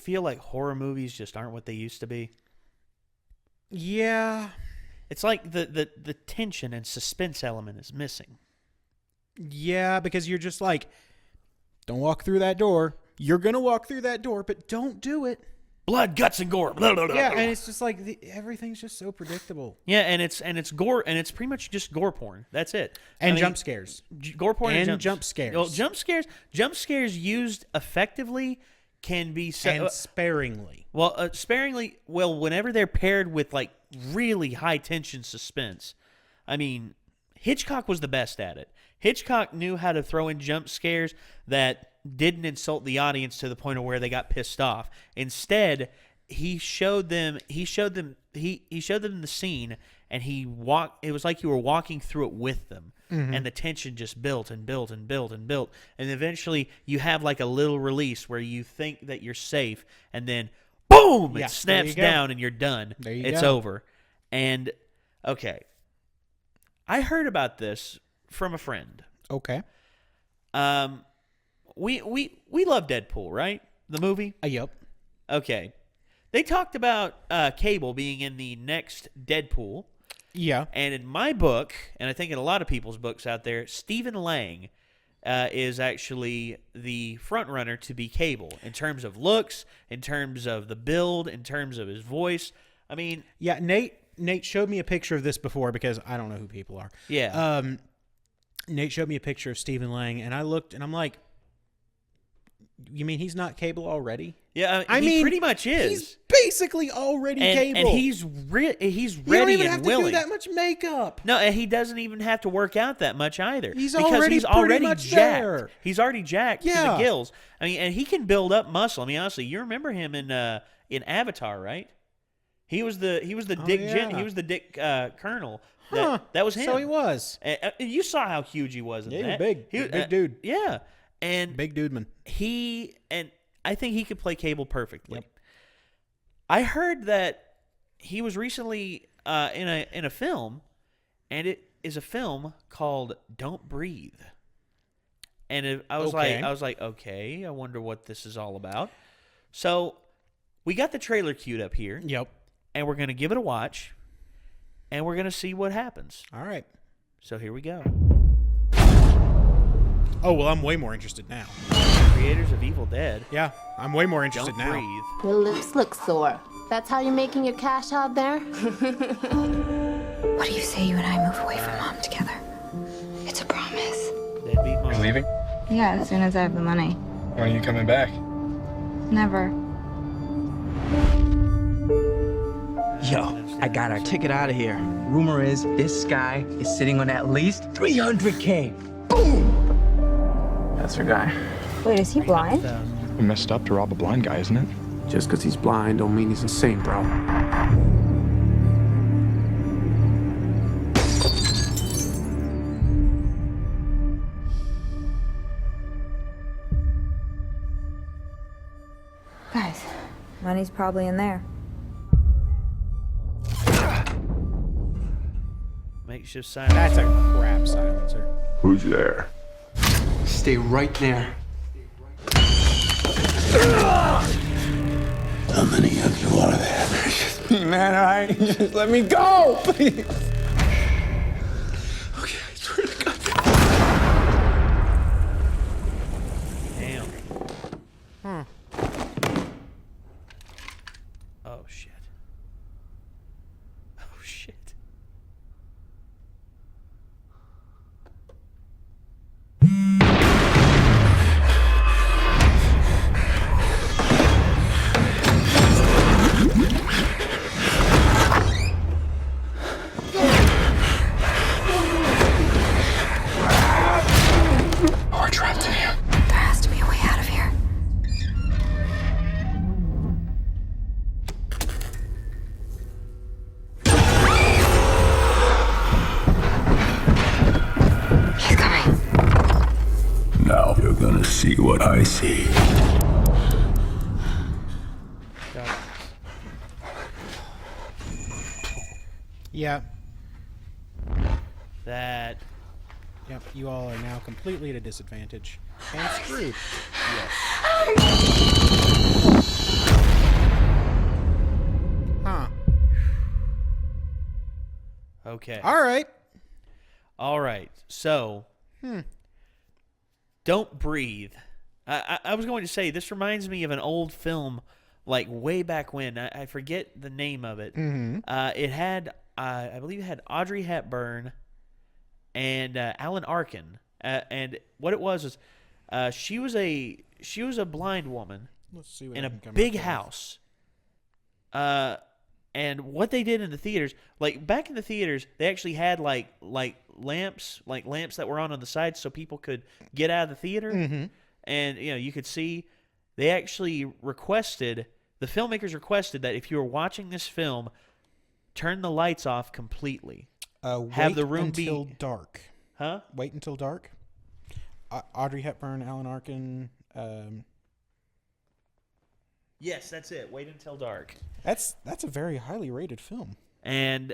feel like horror movies just aren't what they used to be? Yeah. It's like the tension and suspense element is missing. Yeah, because you're just like, don't walk through that door. You're going to walk through that door, but don't do it. Blood, guts, and gore. Blah, blah, blah. Yeah, and it's just like everything's just so predictable. Yeah, and it's gore, and it's pretty much just gore porn. That's it. And jump scares. Gore porn and jump scares. Well, jump scares used effectively can be and sparingly. Well, sparingly. Well, whenever they're paired with like really high tension suspense. I mean, Hitchcock was the best at it. Hitchcock knew how to throw in jump scares that didn't insult the audience to the point of where they got pissed off. Instead, he showed them the scene, and it was like you were walking through it with them. Mm-hmm. And the tension just built and built and built and built, and eventually you have like a little release where you think that you're safe, and then boom, it snaps down and you're done. It's over. And okay, I heard about this from a friend. Okay. We love Deadpool, right? The movie? Yep. Okay. They talked about Cable being in the next Deadpool. Yeah. And in my book, and I think in a lot of people's books out there, Stephen Lang is actually the front runner to be Cable in terms of looks, in terms of the build, in terms of his voice. I mean... Yeah, Nate showed me a picture of this before because I don't know who people are. Yeah. Nate showed me a picture of Stephen Lang, and I looked, and I'm like, you mean he's not Cable already? Yeah, he pretty much is. He's basically already Cable. And he's ready and willing. You don't even have to do that much makeup. No, and he doesn't even have to work out that much either. He's already jacked. There. He's already jacked to the gills. I mean, and he can build up muscle. I mean, honestly, you remember him in Avatar, right? He was the Dick Colonel. That was him. So he was. And you saw how huge he was. He was big. He was big dude. Yeah, and big dude man. I think he could play Cable perfectly. Yep. I heard that he was recently in a film, and it is a film called Don't Breathe. And I was like, okay, I wonder what this is all about. So we got the trailer queued up here. Yep. And we're going to give it a watch, and we're going to see what happens. All right. So here we go. Oh, well, I'm way more interested now. Creators of Evil Dead. Yeah, I'm way more interested now. Don't breathe. Your lips look sore. That's how you're making your cash out there? What do you say you and I move away from Mom together? It's a promise. Deadbeat Mom. You're leaving? Yeah, as soon as I have the money. When are you coming back? Never. Yo, I got our ticket out of here. Rumor is this guy is sitting on at least $300K. Boom! That's our guy. Wait, is he blind? We messed up to rob a blind guy, isn't it? Just because he's blind don't mean he's insane, bro. Guys, money's probably in there. Makeshift silence. That's a crap silencer. Who's there? Stay right there. How many of you are there? It's just me, man, all right? Just let me go, please. Okay, I swear to God. Damn. Oh, shit. Oh, shit. We're trapped in here. There has to be a way out of here. He's coming. Now you're gonna see what I see. Yeah. That. Yep, you all are now completely at a disadvantage. And screwed. Yes. Okay. All right. All right. So, Don't Breathe. I was going to say, this reminds me of an old film, like way back when. I forget the name of it. Mm-hmm. It had, I believe it had Audrey Hepburn and Alan Arkin. And what it was she was a blind woman Let's see what in I a can come up big with. house. And what they did in the theaters, like back in the theaters, they actually had like lamps that were on the sides so people could get out of the theater. Mm-hmm. And you could see. They actually the filmmakers requested that if you were watching this film, turn the lights off completely. Have the room until be- dark. Huh? Wait until dark. Audrey Hepburn, Alan Arkin. Yes, that's it. Wait until dark. That's a very highly rated film. And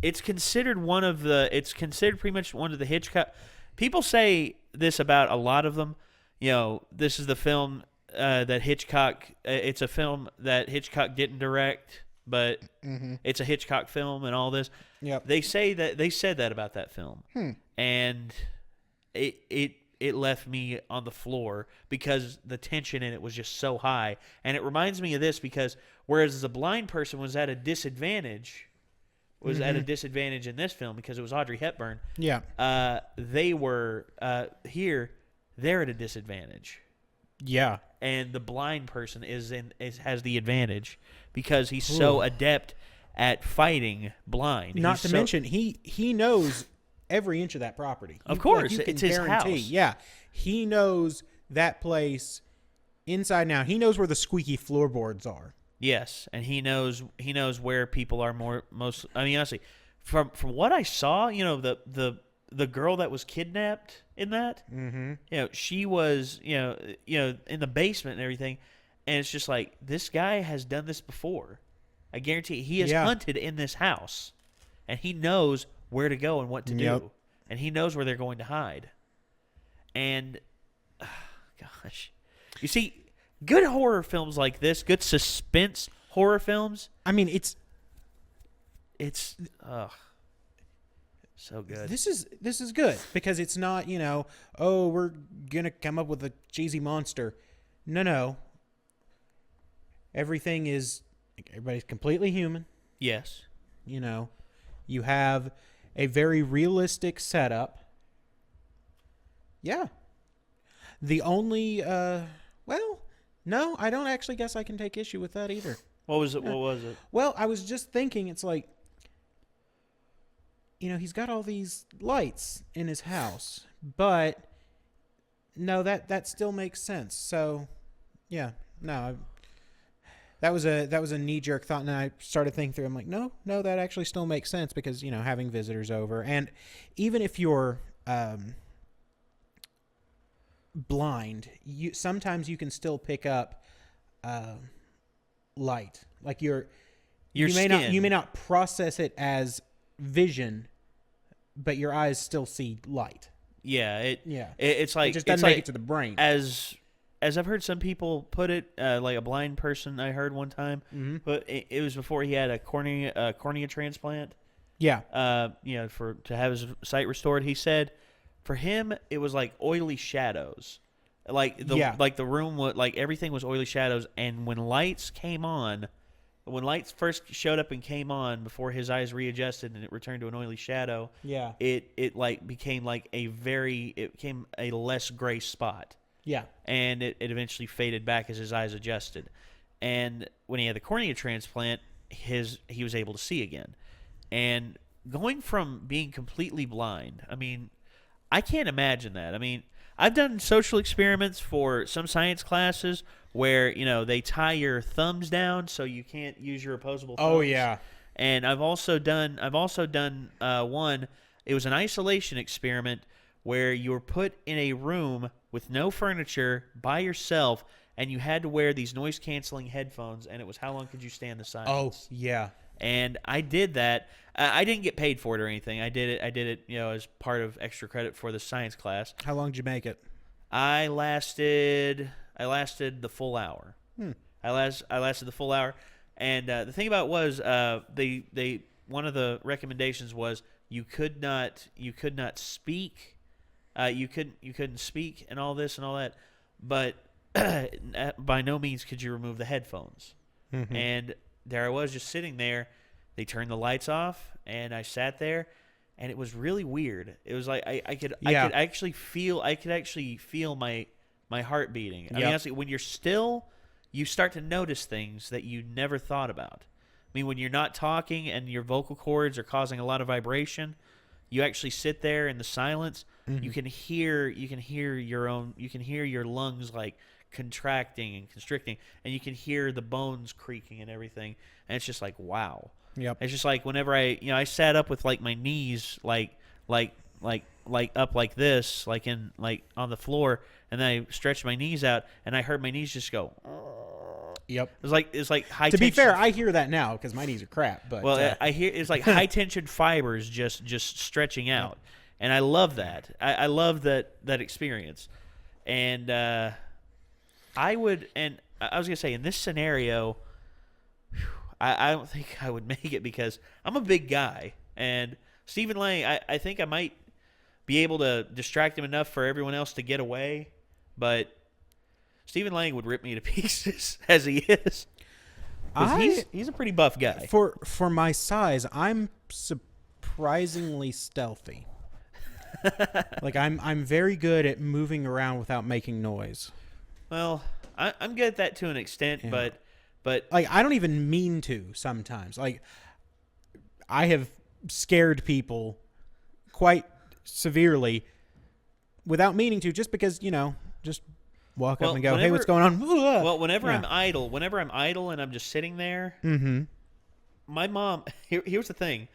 it's considered pretty much one of the Hitchcock. People say this about a lot of them. This is the film that Hitchcock. It's a film that Hitchcock didn't direct, but it's a Hitchcock film and all this. Yep. They said that about that film, and it left me on the floor because the tension in it was just so high. And it reminds me of this because whereas the blind person was at a disadvantage, in this film because it was Audrey Hepburn. Yeah. They were here. They're at a disadvantage, Yeah. and the blind person has the advantage because he's so adept at fighting blind. Not to mention he knows every inch of that property. Of course, you can it's his guarantee. house. Yeah, he knows that place inside and out. He knows where the squeaky floorboards are. Yes, and he knows where people are most. I mean, honestly, from what I saw, the girl that was kidnapped in that, she was in the basement and everything, and it's just like this guy has done this before. I guarantee he has hunted in this house, and he knows where to go and what to do, and he knows where they're going to hide. And gosh, you see. Good horror films like this, good suspense horror films. I mean, it's so good. This is good because it's not, we're gonna come up with a cheesy monster. No. Everybody's completely human. Yes. You have a very realistic setup. Yeah. The only no, I don't actually guess I can take issue with that either. What was it? Well, I was just thinking, it's like, he's got all these lights in his house, but no, that still makes sense. So, yeah, no, that was a knee-jerk thought, and I started thinking through. I'm like, no, that actually still makes sense because having visitors over, and even if you're blind, sometimes you can still pick up light. Like you may not process it as vision, but your eyes still see light. Yeah, it's like it just doesn't make it to the brain. As I've heard some people put it, like a blind person I heard one time, but it was before he had a cornea transplant. Yeah. To have his sight restored, he said. For him, it was like oily shadows, like the room was like everything was oily shadows. And when lights first showed up and came on before his eyes readjusted and it returned to an oily shadow, it became a less gray spot. Yeah, and it eventually faded back as his eyes adjusted. And when he had the cornea transplant, he was able to see again. And going from being completely blind, I mean. I can't imagine that. I mean, I've done social experiments for some science classes where, they tie your thumbs down so you can't use your opposable thumbs. Oh, yeah. And I've also done one, it was an isolation experiment where you were put in a room with no furniture by yourself and you had to wear these noise-canceling headphones, and it was how long could you stand the silence? Oh, yeah. And I did that. I didn't get paid for it or anything. I did it, as part of extra credit for the science class. How long did you make it? I lasted the full hour. I lasted the full hour, and the thing about it was, they one of the recommendations was You could not speak. You couldn't speak and all this and all that. But by no means could you remove the headphones. Mm-hmm. And there I was just sitting there. They turned the lights off, and I sat there, and it was really weird. It was like I could actually feel my heart beating. I mean, honestly, when you're still, you start to notice things that you never thought about. I mean, when you're not talking and your vocal cords are causing a lot of vibration, you actually sit there in the silence. Mm-hmm. You can hear your lungs like contracting and constricting, and you can hear the bones creaking and everything. And it's just like, wow. Yep. It's just like whenever I sat up with like my knees like up like this, like on the floor, and then I stretched my knees out, and I heard my knees just go. Yep. It's like high. To tension. be fair, I hear that now because my knees are crap. But I hear it's like high tension fibers just stretching out, and I love that. I love that experience, and I was gonna say in this scenario, I don't think I would make it because I'm a big guy, and Stephen Lang, I think I might be able to distract him enough for everyone else to get away, but Stephen Lang would rip me to pieces as he is. He's a pretty buff guy. For my size, I'm surprisingly stealthy. Like I'm very good at moving around without making noise. Well, I'm good at that to an extent, Yeah. but Like I don't even mean to sometimes. Like I have scared people quite severely without meaning to, just because, just walk up and go, "Hey, what's going on?" Well, whenever Yeah. I'm idle and I'm just sitting there, Mm-hmm. my mom. Here's the thing,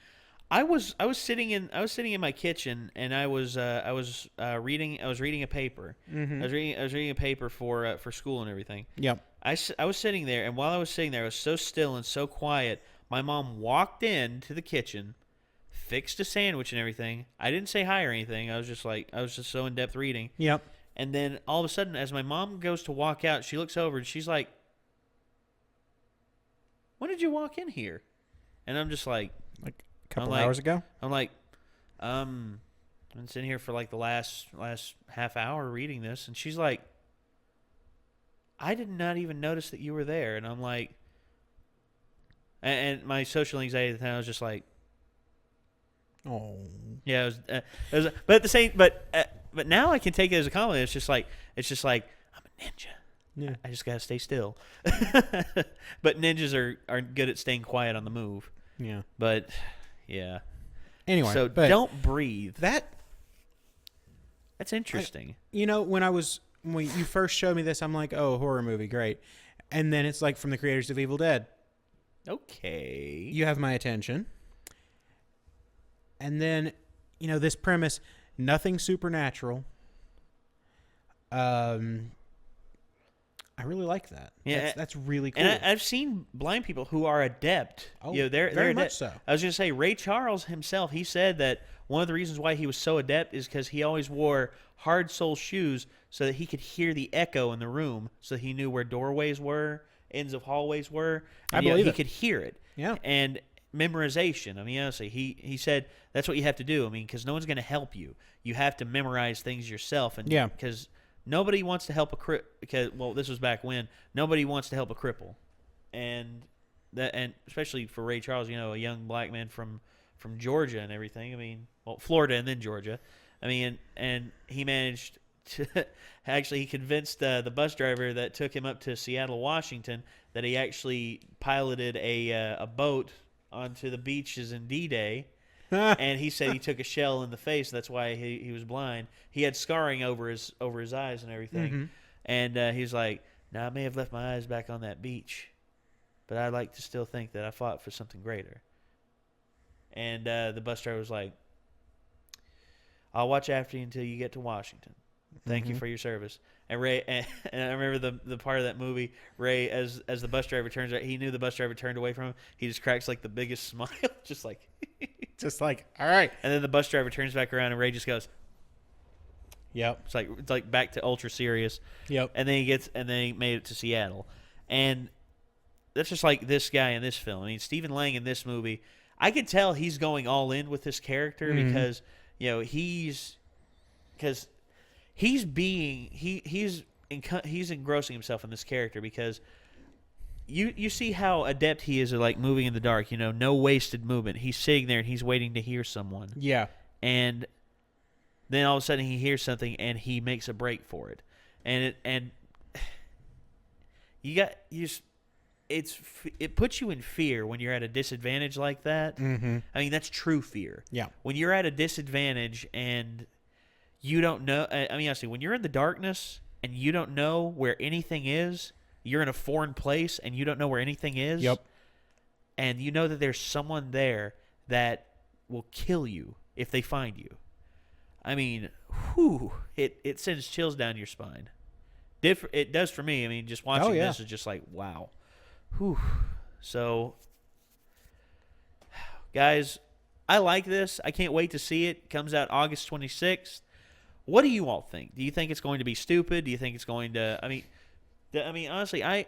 I was sitting in my kitchen, and I was reading a paper. Mm-hmm. I was reading a paper for school and everything. Yep. I was sitting there, and while I was sitting there, I was so still and so quiet. My mom walked into the kitchen, fixed a sandwich and everything. I didn't say hi or anything. I was just so in depth reading. Yep. And then all of a sudden, as my mom goes to walk out, she looks over and she's like, "When did you walk in here?" And I'm just like, A couple hours ago. I'm like, I've been sitting here for like the last half hour reading this, and she's like, "I did not even notice that you were there." And I'm like, and my social anxiety at the time, I was just like, Oh. yeah, it was, but at the same, but now I can take it as a compliment. It's just like I'm a ninja. Yeah. I just gotta stay still. But ninjas are good at staying quiet on the move. Yeah. But yeah. Anyway, So but don't breathe. that. That's interesting. When you first showed me this, I'm like, "Oh, horror movie, great." And then it's like from the creators of Evil Dead. Okay. You have my attention. And then, this premise, nothing supernatural. I really like that. Yeah, that's really cool. And I've seen blind people who are adept. Oh, they're very adept. much so. I was going to say, Ray Charles himself, he said that one of the reasons why he was so adept is because he always wore hard sole shoes so that he could hear the echo in the room, so he knew where doorways were, ends of hallways were. And, I believe he it. could hear it. Yeah. And memorization. I mean, honestly, he said that's what you have to do. I mean, because no one's going to help you. You have to memorize things yourself. And Yeah. Because nobody wants to help this was back when nobody wants to help a cripple, and especially for Ray Charles, a young black man from Georgia and everything. I mean, Florida and then Georgia. I mean, and he managed to actually he convinced the bus driver that took him up to Seattle, Washington, that he actually piloted a boat onto the beaches in D-Day. And he said he took a shell in the face. That's why he was blind. He had scarring over his eyes and everything. Mm-hmm. And he's like, "Now I may have left my eyes back on that beach, but I like to still think that I fought for something greater." And the bus driver was like, "I'll watch after you until you get to Washington. Thank you for your service." And Ray, and I remember the part of that movie, Ray, as the bus driver turns out, he knew the bus driver turned away from him. He just cracks like the biggest smile, just like. Just like, all right. And then the bus driver turns back around and Ray just goes, Yep. it's like back to ultra serious. Yep. And then he made it to Seattle. And that's just like this guy in this film. I mean, Stephen Lang in this movie, I could tell he's going all in with this character because he's engrossing himself in this character because you see how adept he is at like moving in the dark. No wasted movement. He's sitting there and he's waiting to hear someone. Yeah. And then all of a sudden he hears something and he makes a break for it, it puts you in fear when you're at a disadvantage like that. Mm-hmm. I mean, that's true fear. Yeah. When you're at a disadvantage and you don't know, honestly, when you're in the darkness and you don't know where anything is, you're in a foreign place and you don't know where anything is. Yep. And you know that there's someone there that will kill you if they find you. I mean, it sends chills down your spine. It does for me. I mean, just watching this is just like, wow. Whew. So, guys, I like this. I can't wait to see it. It comes out August 26th. What do you all think? Do you think it's going to be stupid? Do you think it's going to? I mean, honestly, I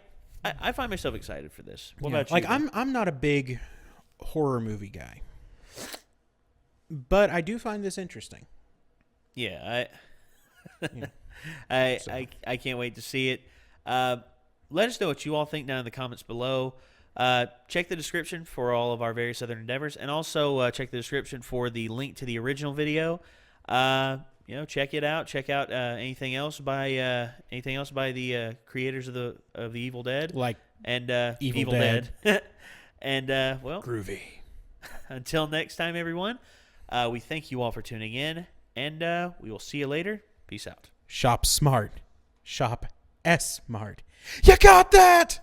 find myself excited for this. What about you? Like, I'm not a big horror movie guy, but I do find this interesting. Yeah, I can't wait to see it. Let us know what you all think down in the comments below. Check the description for all of our various other endeavors, and also check the description for the link to the original video. Check it out. Check out anything else by the creators of the Evil Dead, and Evil Dead. And Groovy. Until next time, everyone. We thank you all for tuning in, and we will see you later. Peace out. Shop smart. Shop S-Mart. You got that?